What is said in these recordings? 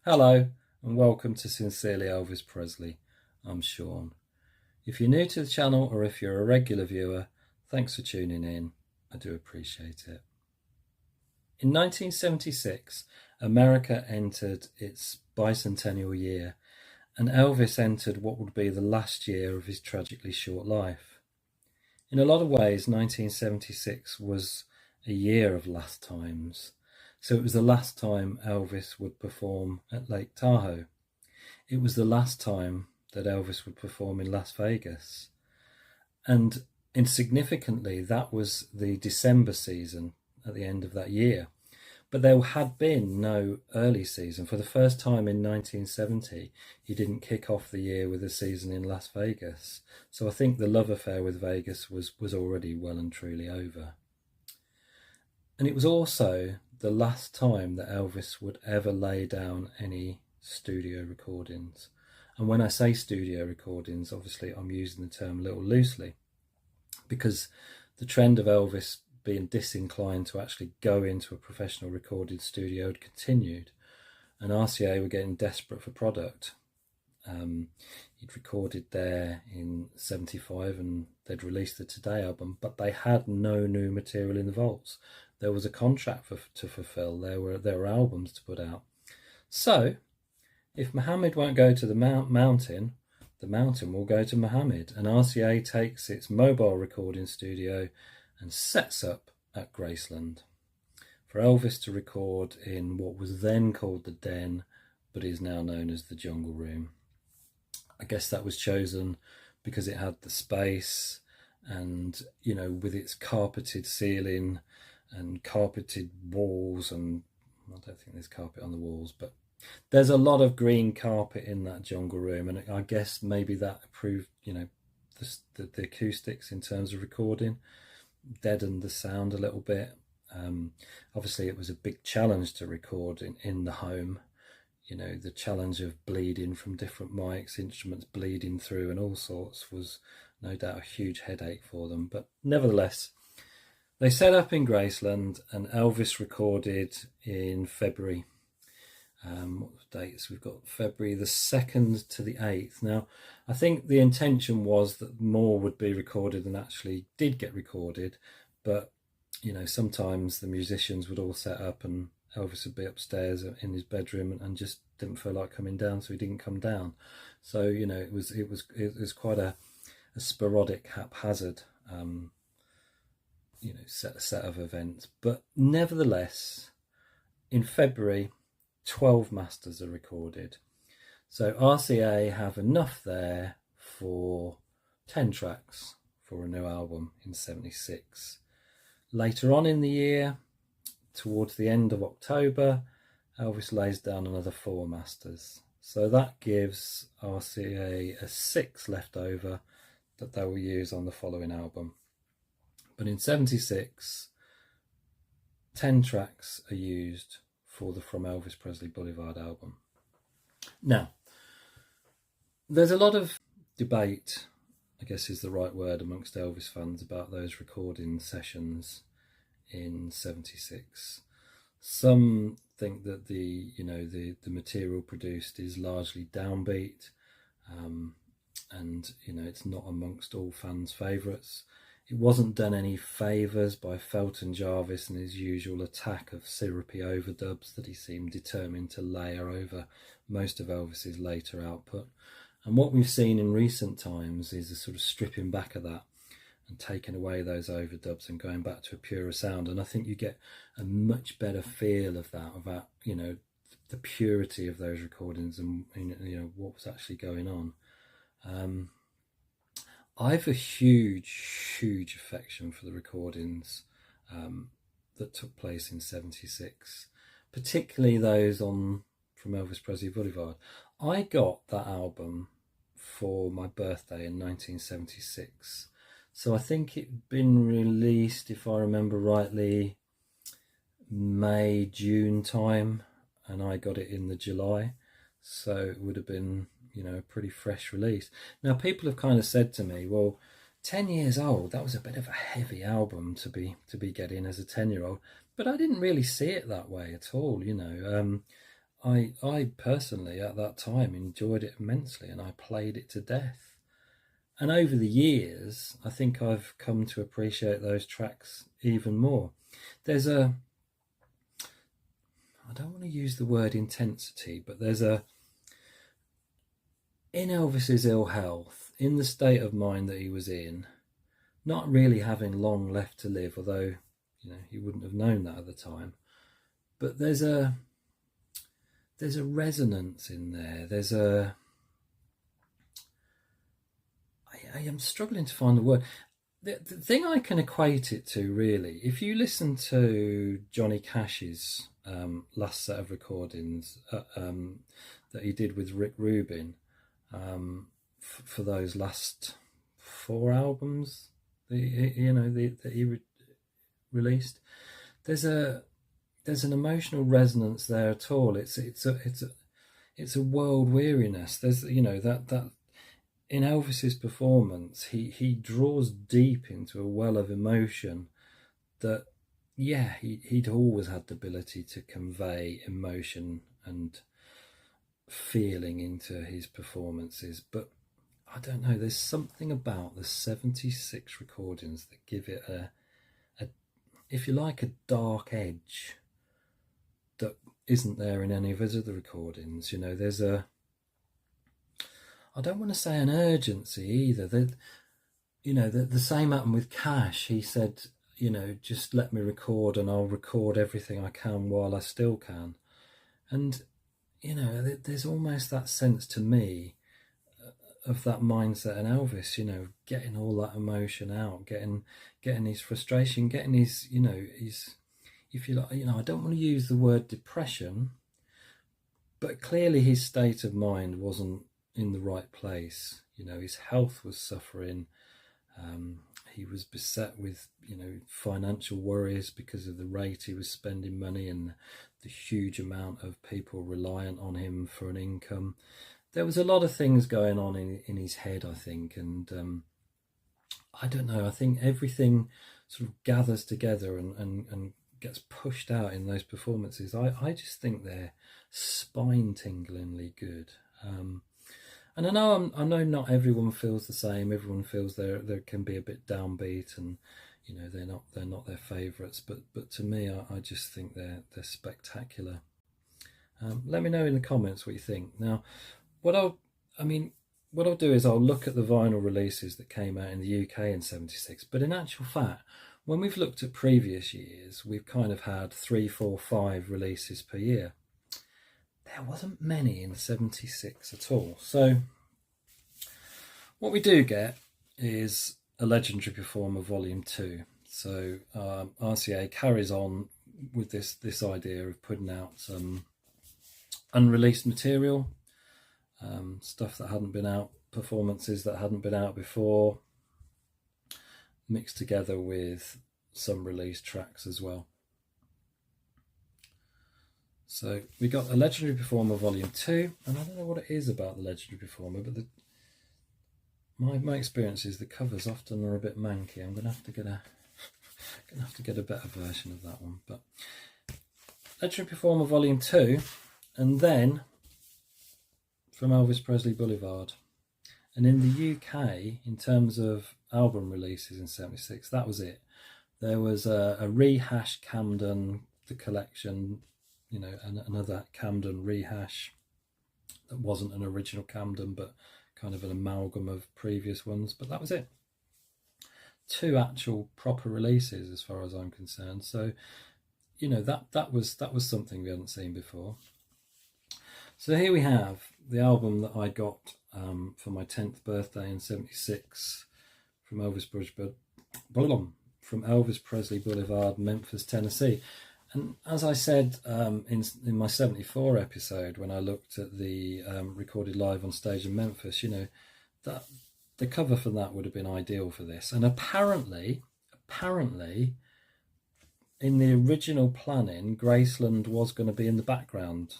Hello and welcome to Sincerely Elvis Presley. I'm Sean. If you're new to the channel or if you're a regular viewer, thanks for tuning in. I do appreciate it. In 1976, America entered its bicentennial year, and Elvis entered what would be the last year of his tragically short life. In a lot of ways, 1976 was a year of last times. So it was the last time Elvis would perform at Lake Tahoe. It was the last time that Elvis would perform in Las Vegas. And insignificantly, that was the December season at the end of that year. But there had been no early season. For the first time in 1970, he didn't kick off the year with a season in Las Vegas. So I think the love affair with Vegas was already well and truly over. And it was also the last time that Elvis would ever lay down any studio recordings. And when I say studio recordings, obviously I'm using the term a little loosely, because the trend of Elvis being disinclined to actually go into a professional recording studio had continued, and RCA were getting desperate for product. He'd recorded there in 75 and they'd released the Today album, but they had no new material in the vaults. There was a contract to fulfill. There were albums to put out. So if Mohammed won't go to the mountain, the mountain will go to Mohammed, and RCA takes its mobile recording studio and sets up at Graceland for Elvis to record in what was then called the Den, but is now known as the Jungle Room. I guess that was chosen because it had the space and, you know, with its carpeted ceiling and carpeted walls, and I don't think there's carpet on the walls, but there's a lot of green carpet in that Jungle Room, and I guess maybe that improved, you know, the acoustics in terms of recording, deadened the sound a little bit. Obviously it was a big challenge to record in the home. You know, the challenge of bleeding from different mics, instruments bleeding through and all sorts was no doubt a huge headache for them. But nevertheless, they set up in Graceland and Elvis recorded in February. What dates? We've got February the 2nd to the 8th. Now, I think the intention was that more would be recorded than actually did get recorded. But, you know, sometimes the musicians would all set up and Elvis would be upstairs in his bedroom and just didn't feel like coming down, so he didn't come down. So, you know, it was quite a sporadic, haphazard you know, set of events. But nevertheless, in February, 12 masters are recorded. So RCA have enough there for 10 tracks for a new album in 76. Later on in the year, towards the end of October, Elvis lays down another 4 masters. So that gives RCA a 6 left over that they will use on the following album. But in 76, 10 tracks are used for the From Elvis Presley Boulevard album. Now, there's a lot of debate, I guess is the right word, amongst Elvis fans about those recording sessions in 76. Some think that the material produced is largely downbeat, and you know, it's not amongst all fans' favourites. It wasn't done any favours by Felton Jarvis and his usual attack of syrupy overdubs that he seemed determined to layer over most of Elvis's later output. And what we've seen in recent times is a sort of stripping back of that and taking away those overdubs and going back to a purer sound. And I think you get a much better feel of that, about, you know, the purity of those recordings and, you know, what was actually going on. I have a huge affection for the recordings that took place in 76, particularly those on From Elvis Presley Boulevard. I got that album for my birthday in 1976, so I think it'd been released, if I remember rightly, May, June time, and I got it in the July, so it would have been, you know, a pretty fresh release. Now, people have kind of said to me, well, 10 years old, that was a bit of a heavy album to be getting as a 10-year-old, but I didn't really see it that way at all. You know, I personally at that time enjoyed it immensely, and I played it to death. And over the years, I think I've come to appreciate those tracks even more. There's a, I don't want to use the word intensity, but there's a, in Elvis's ill health, in the state of mind that he was in, not really having long left to live, although, you know, he wouldn't have known that at the time. But there's a resonance in there. I am struggling to find the word. The thing I can equate it to, really, if you listen to Johnny Cash's last set of recordings that he did with Rick Rubin for those last 4 albums that he released, there's an emotional resonance there at all. It's a world weariness. There's that in Elvis's performance, he draws deep into a well of emotion that, yeah, he'd always had the ability to convey emotion and feeling into his performances. But I don't know, there's something about the 76 recordings that give it a if you like, a dark edge that isn't there in any of his other recordings. You know, there's a, I don't want to say an urgency either. The same happened with Cash. He said, just let me record and I'll record everything I can while I still can. And, there's almost that sense to me of that mindset in Elvis, getting all that emotion out, getting his frustration, getting his, if you like, I don't want to use the word depression, but clearly his state of mind wasn't in the right place. His health was suffering. He was beset with, financial worries because of the rate he was spending money and the huge amount of people reliant on him for an income. There was a lot of things going on in his head, I think, and I don't know, I think everything sort of gathers together and gets pushed out in those performances. I just think they're spine-tinglingly good. And I know not everyone feels the same. Everyone feels there can be a bit downbeat, and they're not their favourites. But to me, I just think they're spectacular. Let me know in the comments what you think. Now, what I'll do is I'll look at the vinyl releases that came out in the UK in '76. But in actual fact, when we've looked at previous years, we've kind of had 3, 4, 5 releases per year. There wasn't many in '76 at all. So what we do get is a Legendary Performer Volume 2. So RCA carries on with this idea of putting out some unreleased material, stuff that hadn't been out, performances that hadn't been out before, mixed together with some released tracks as well. So we got a Legendary Performer Volume 2, and I don't know what it is about the Legendary Performer, but my experience is the covers often are a bit manky. I'm gonna have to get a better version of that one. But Legendary Performer Volume 2, and then From Elvis Presley Boulevard. And in the UK, in terms of album releases in '76, that was it. There was a rehash Camden, the collection, another Camden rehash that wasn't an original Camden, but kind of an amalgam of previous ones. But that was it. 2 actual proper releases, as far as I'm concerned. So, that was something we hadn't seen before. So here we have the album that I got for my 10th birthday in '76 from Elvis Presley Boulevard, Memphis, Tennessee. And as I said in my '74 episode, when I looked at the recorded live on stage in Memphis, that the cover for that would have been ideal for this. And apparently, in the original planning, Graceland was going to be in the background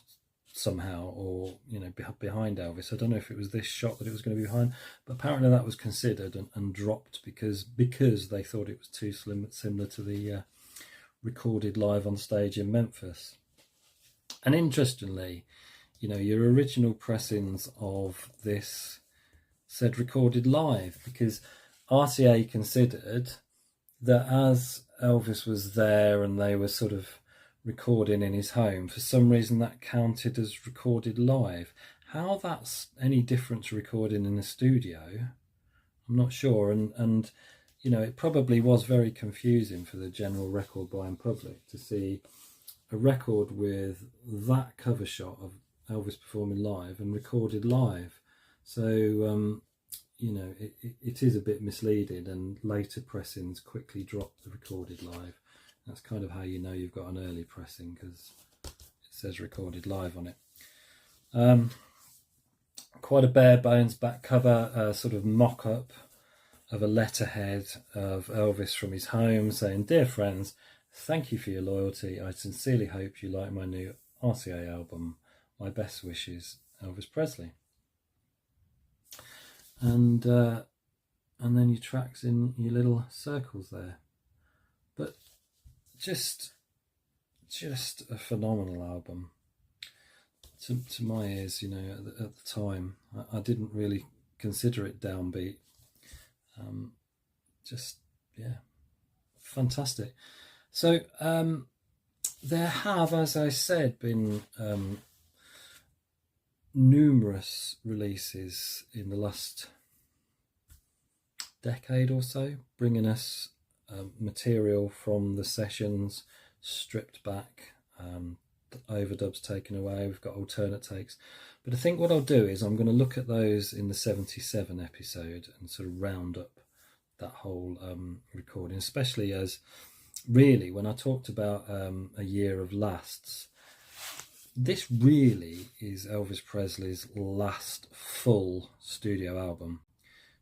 somehow, or behind Elvis. I don't know if it was this shot that it was going to be behind, but apparently that was considered and dropped because they thought it was too similar to the recorded live on stage in Memphis. And interestingly, you know, your original pressings of this said recorded live, because RCA considered that as Elvis was there and they were sort of recording in his home, for some reason that counted as recorded live. How that's any different to recording in a studio, I'm not sure. And you know, it probably was very confusing for the general record buying public to see a record with that cover shot of Elvis performing live and recorded live. So you know, it is a bit misleading, and later pressings quickly dropped the recorded live. That's kind of how you know you've got an early pressing, because it says recorded live on it. Quite a bare bones back cover, sort of mock-up of a letterhead of Elvis from his home saying, "Dear friends, thank you for your loyalty. I sincerely hope you like my new RCA album. My best wishes, Elvis Presley." And then your tracks in your little circles there. But just a phenomenal album. To my ears, you know, at the time, I didn't really consider it downbeat. Yeah, fantastic. So there have, as I said, been numerous releases in the last decade or so, bringing us material from the sessions stripped back, the overdubs taken away. We've got alternate takes, but I think what I'll do is I'm going to look at those in the 77 episode and sort of round up that whole recording, especially as really when I talked about a year of lasts, this really is Elvis Presley's last full studio album,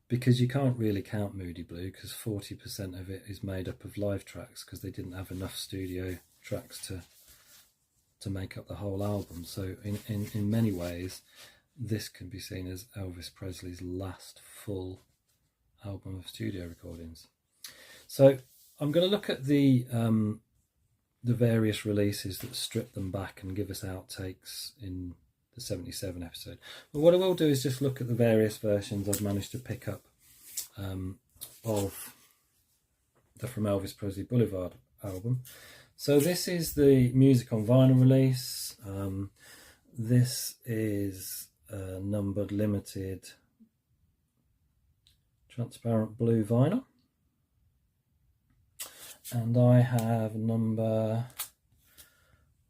because you can't really count Moody Blue, because 40% of it is made up of live tracks, because they didn't have enough studio tracks to make up the whole album. So in many ways, this can be seen as Elvis Presley's last full album of studio recordings. So I'm going to look at the various releases that strip them back and give us outtakes in the 77 episode. But what I will do is just look at the various versions I've managed to pick up of the From Elvis Presley Boulevard album. So this is the music on vinyl release. This is a numbered limited transparent blue vinyl. And I have number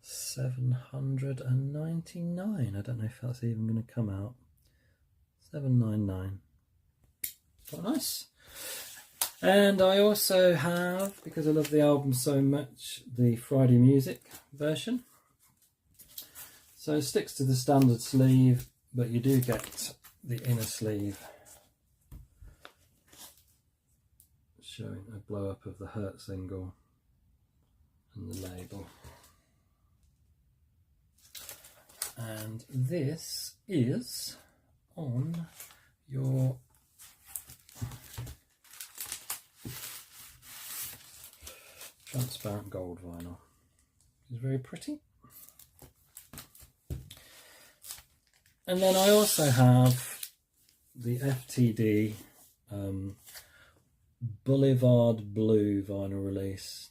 799. I don't know if that's even going to come out. 799. Quite nice. And I also have, because I love the album so much, the Friday Music version. So it sticks to the standard sleeve, but you do get the inner sleeve showing a blow up of the Hurt single and the label. And this is on your transparent gold vinyl. It's very pretty. And then I also have the FTD Boulevard Blue vinyl release.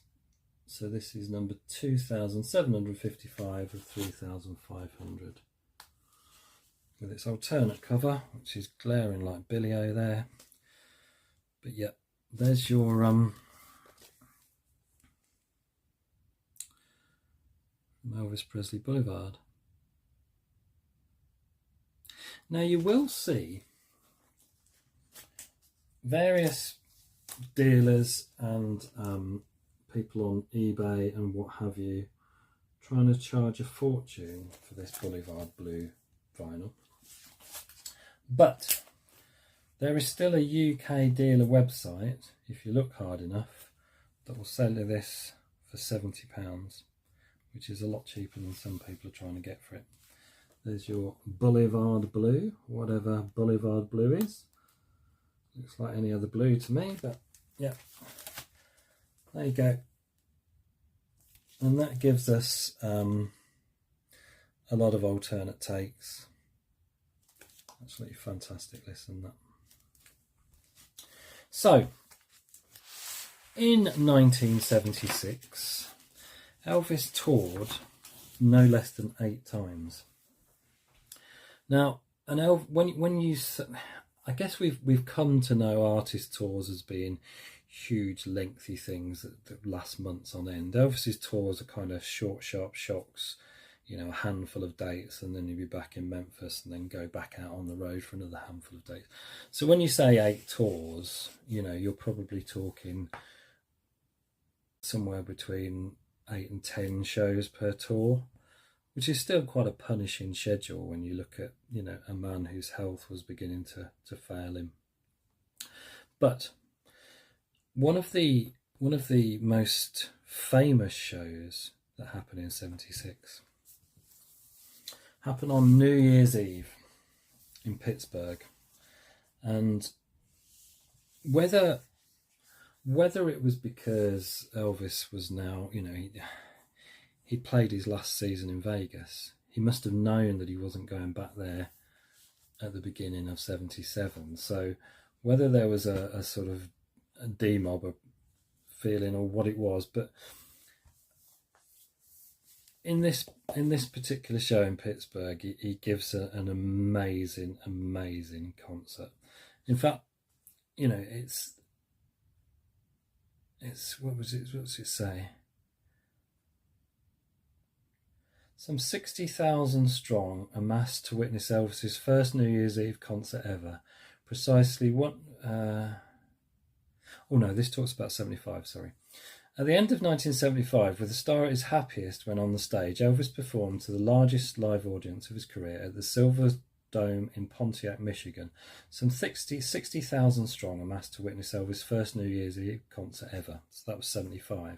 So this is number 2755 of 3500, with its alternate cover, which is glaring like Billy O there. But yeah, there's your Elvis Presley Boulevard. Now you will see various dealers and people on eBay and what have you trying to charge a fortune for this Boulevard Blue vinyl. But there is still a UK dealer website, if you look hard enough, that will sell you this for £70, which is a lot cheaper than some people are trying to get for it. There's your Boulevard Blue, whatever Boulevard Blue is. Looks like any other blue to me, but yeah, there you go. And that gives us a lot of alternate takes. Absolutely fantastic listen, that. So, in 1976, Elvis toured no less than 8 times. Now, when you, I guess we've come to know artist tours as being huge, lengthy things that last months on end. Elvis's tours are kind of short, sharp shocks, you know, a handful of dates, and then you'll be back in Memphis and then go back out on the road for another handful of dates. So when you say 8 tours, you know, you're probably talking somewhere between 8 and 10 shows per tour, which is still quite a punishing schedule when you look at, you know, a man whose health was beginning to fail him. But one of the most famous shows that happened in 76 happened on New Year's Eve in Pittsburgh. And whether it was because Elvis was now, you know, he played his last season in Vegas, he must have known that he wasn't going back there at the beginning of 77. So whether there was a sort of a demob feeling or what it was, but in this particular show in Pittsburgh, he gives an amazing concert. In fact, you know, it's what's it say? Some 60,000 strong amassed to witness Elvis's first New Year's Eve concert ever. Precisely what? Oh no, this talks about 75. Sorry. At the end of 1975, with the star at his happiest when on the stage, Elvis performed to the largest live audience of his career at the Silver Dome in Pontiac, Michigan. Some 60,000 strong amassed to witness Elvis' first New Year's Eve concert ever. So that was 75.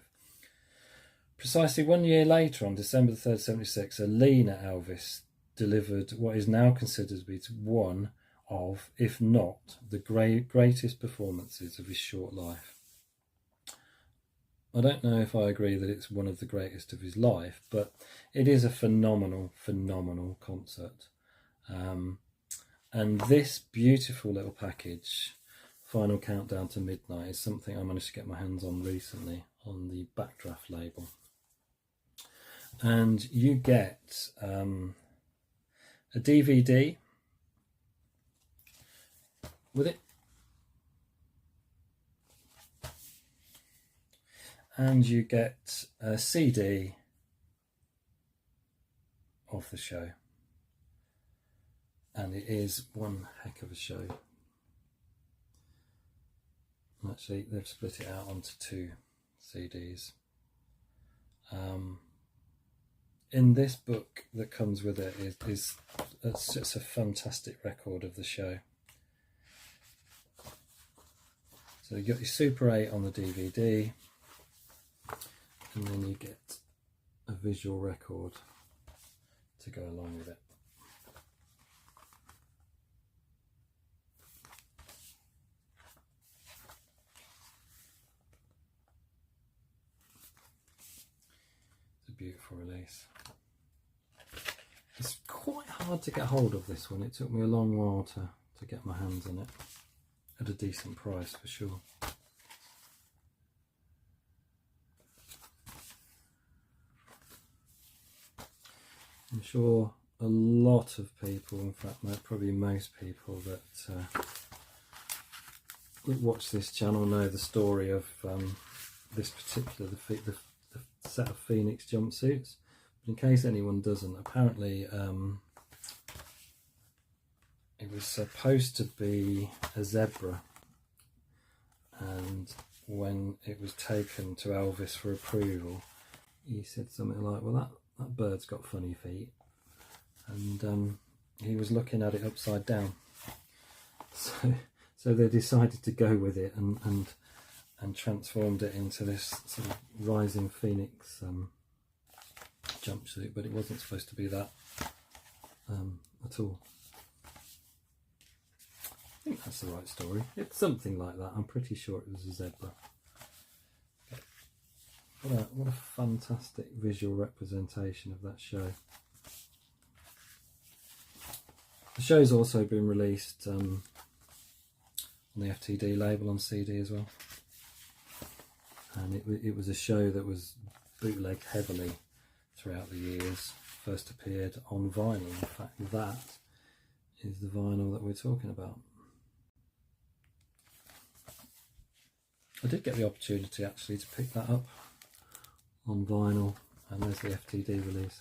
Precisely 1 year later, on December 3rd, 76, a leaner Elvis delivered what is now considered to be one of, if not the greatest performances of his short life. I don't know if I agree that it's one of the greatest of his life, but it is a phenomenal concert. And this beautiful little package, Final Countdown to Midnight, is something I managed to get my hands on recently on the Backdraft label. And you get a DVD with it, and you get a CD of the show, and it is one heck of a show. Actually, they've split it out onto 2 CDs. In this book that comes with it is it's a fantastic record of the show. So you got your Super 8 on the DVD, and then you get a visual record to go along with it. It's a beautiful release. It's quite hard to get hold of this one. It took me a long while to get my hands on it at a decent price for sure. I'm sure a lot of people, in fact probably most people that watch this channel know the story of this particular, the set of Phoenix jumpsuits. But in case anyone doesn't, apparently it was supposed to be a zebra, and when it was taken to Elvis for approval, he said something like, well, that bird's got funny feet, and he was looking at it upside down, so they decided to go with it and transformed it into this sort of rising phoenix jumpsuit, but it wasn't supposed to be that at all. I think that's the right story. It's something like that. I'm pretty sure it was a zebra. What a fantastic visual representation of that show. The show's also been released on the FTD label on CD as well, and it was a show that was bootlegged heavily throughout the years. First appeared on vinyl. In fact, that is the vinyl that we're talking about. I did get the opportunity actually to pick that up on vinyl, and there's the FTD release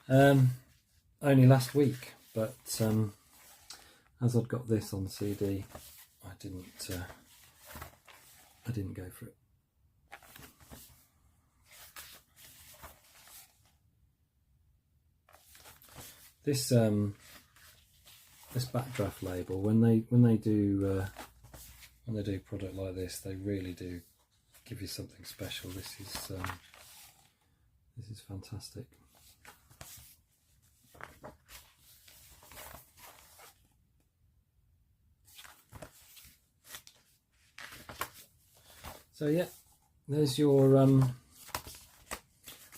actually. Only last week, but as I'd got this on CD, I didn't go for it. This Backdraft label, when they do product like this, they really do give you something special. This is fantastic. So yeah, there's your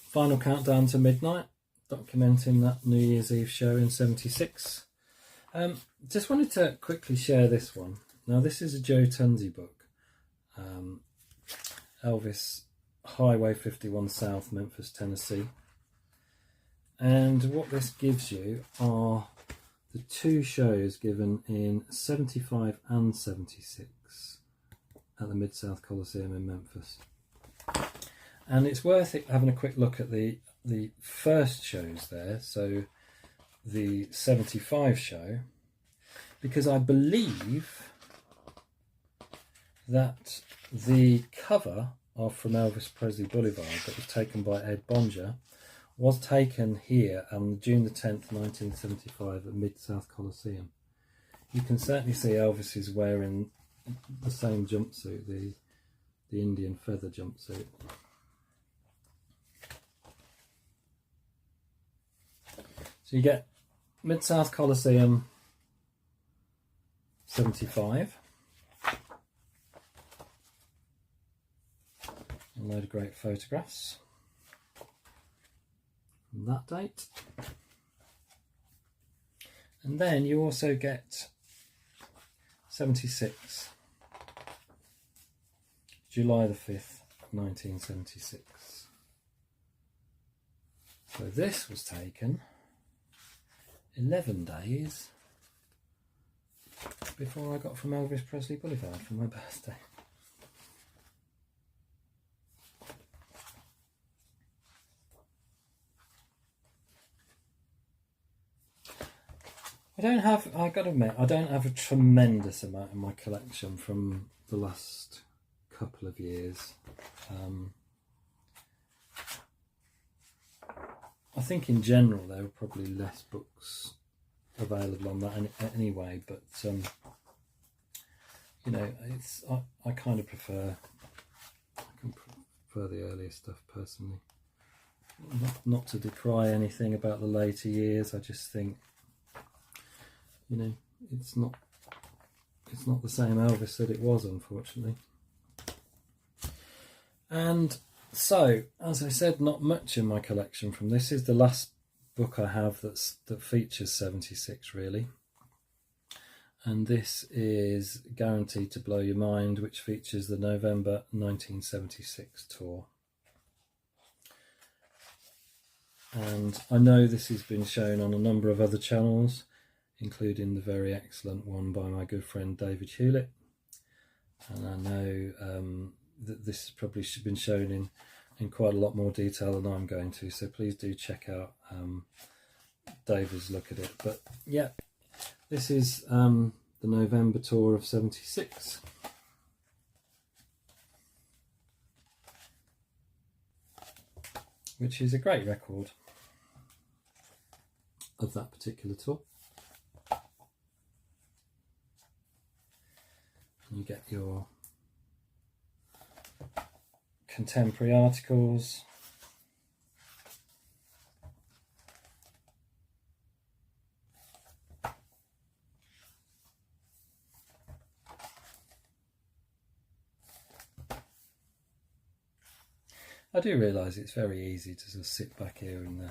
final countdown to midnight, documenting that New Year's Eve show in '76. Just wanted to quickly share this one. Now this is a Joe Tunzi book, Elvis, Highway 51 South, Memphis, Tennessee. And what this gives you are the two shows given in '75 and '76 at the Mid-South Coliseum in Memphis. And it's worth it having a quick look at the first shows there, so the '75 show, because I believe that the cover of From Elvis Presley Boulevard that was taken by Ed Bonger was taken here on June the 10th, 1975 at Mid-South Coliseum. You can certainly see Elvis is wearing the same jumpsuit, the Indian feather jumpsuit. So you get Mid-South Coliseum '75. A load of great photographs from that date. And then you also get '76, July the 5th, 1976. So this was taken 11 days before I got From Elvis Presley Boulevard for my birthday. I got to admit, I don't have a tremendous amount in my collection from the last couple of years. I think in general there are probably less books available on that anyway, but you know, I kind of prefer the earlier stuff personally. Not to decry anything about the later years, I just think, you know, it's not the same Elvis that it was, unfortunately. And so, as I said, not much in my collection from this. Is the last book I have that features '76 really. And this is Guaranteed to Blow Your Mind, which features the November 1976 tour. And I know this has been shown on a number of other channels, including the very excellent one by my good friend David Hewlett. And I know that this has probably been shown in quite a lot more detail than I'm going to, so please do check out David's look at it. But yeah, this is the November tour of '76. Which is a great record of that particular tour. You get your contemporary articles, I do realise it's very easy to sort of sit back here and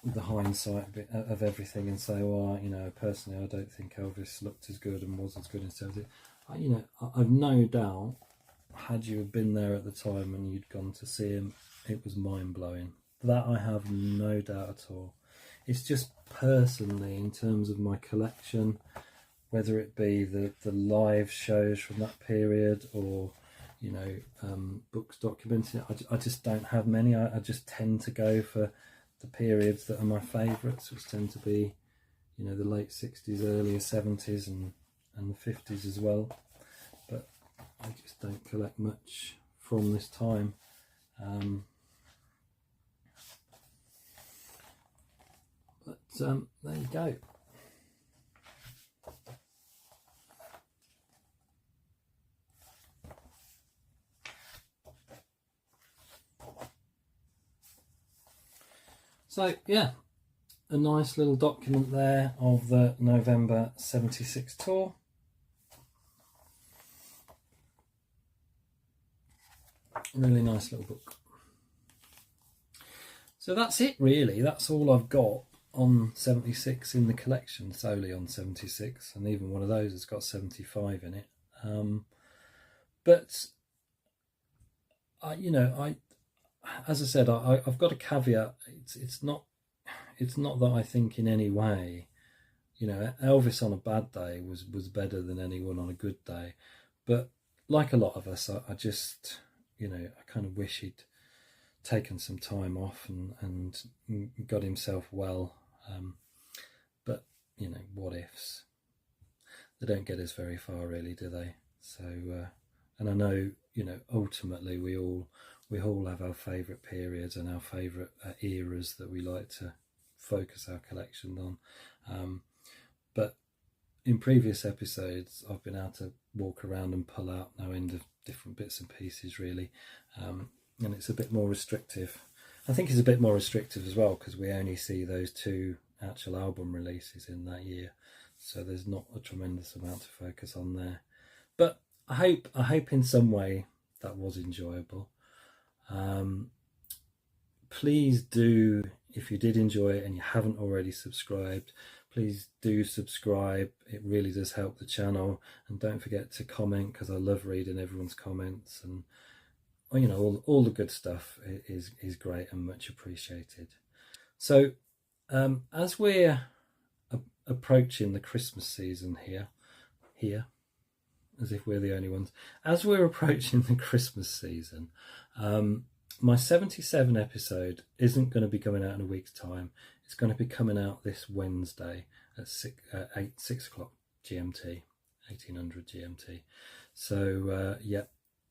the hindsight bit of everything and say, well, you know, personally, I don't think Elvis looked as good and was as good in terms of, you know, I've no doubt, had you been there at the time and you'd gone to see him, it was mind-blowing. That I have no doubt at all. It's just personally, in terms of my collection, whether it be the live shows from that period or, you know, books documenting it, I just don't have many. I just tend to go for the periods that are my favourites, which tend to be, you know, the late 60s, earlier 70s and the 50s as well. But I just don't collect much from this time. There you go. So yeah, a nice little document there of the November 76 tour. Really nice little book. So that's it really, that's all I've got on 76 in the collection, solely on 76, and even one of those has got 75 in it. But you know, as I said, I've got a caveat. It's not that I think in any way, you know, Elvis on a bad day was better than anyone on a good day. But like a lot of us, I just, you know, I kind of wish he'd taken some time off and got himself well. But, you know, what ifs? They don't get us very far really, do they? So, and I know, you know, ultimately we all have our favourite periods and our favourite eras that we like to focus our collection on. But in previous episodes, I've been able to walk around and pull out no end of different bits and pieces really. And it's a bit more restrictive. I think it's a bit more restrictive as well because we only see those 2 actual album releases in that year. So there's not a tremendous amount to focus on there. But I hope in some way that was enjoyable. Please do, if you did enjoy it and you haven't already subscribed, please do subscribe. It really does help the channel, and don't forget to comment, because I love reading everyone's comments, and you know, all the good stuff is great and much appreciated. So as we're approaching the Christmas season here as if we're the only ones, as we're approaching the Christmas season, my 77 episode isn't going to be coming out in a week's time. It's going to be coming out this Wednesday at 6 o'clock GMT, 1800 GMT. So yeah,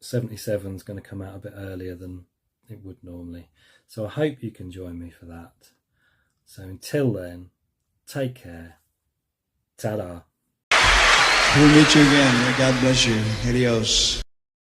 77 is going to come out a bit earlier than it would normally. So I hope you can join me for that. So until then, take care. Ta-da. We'll meet you again. May God bless you. Adios.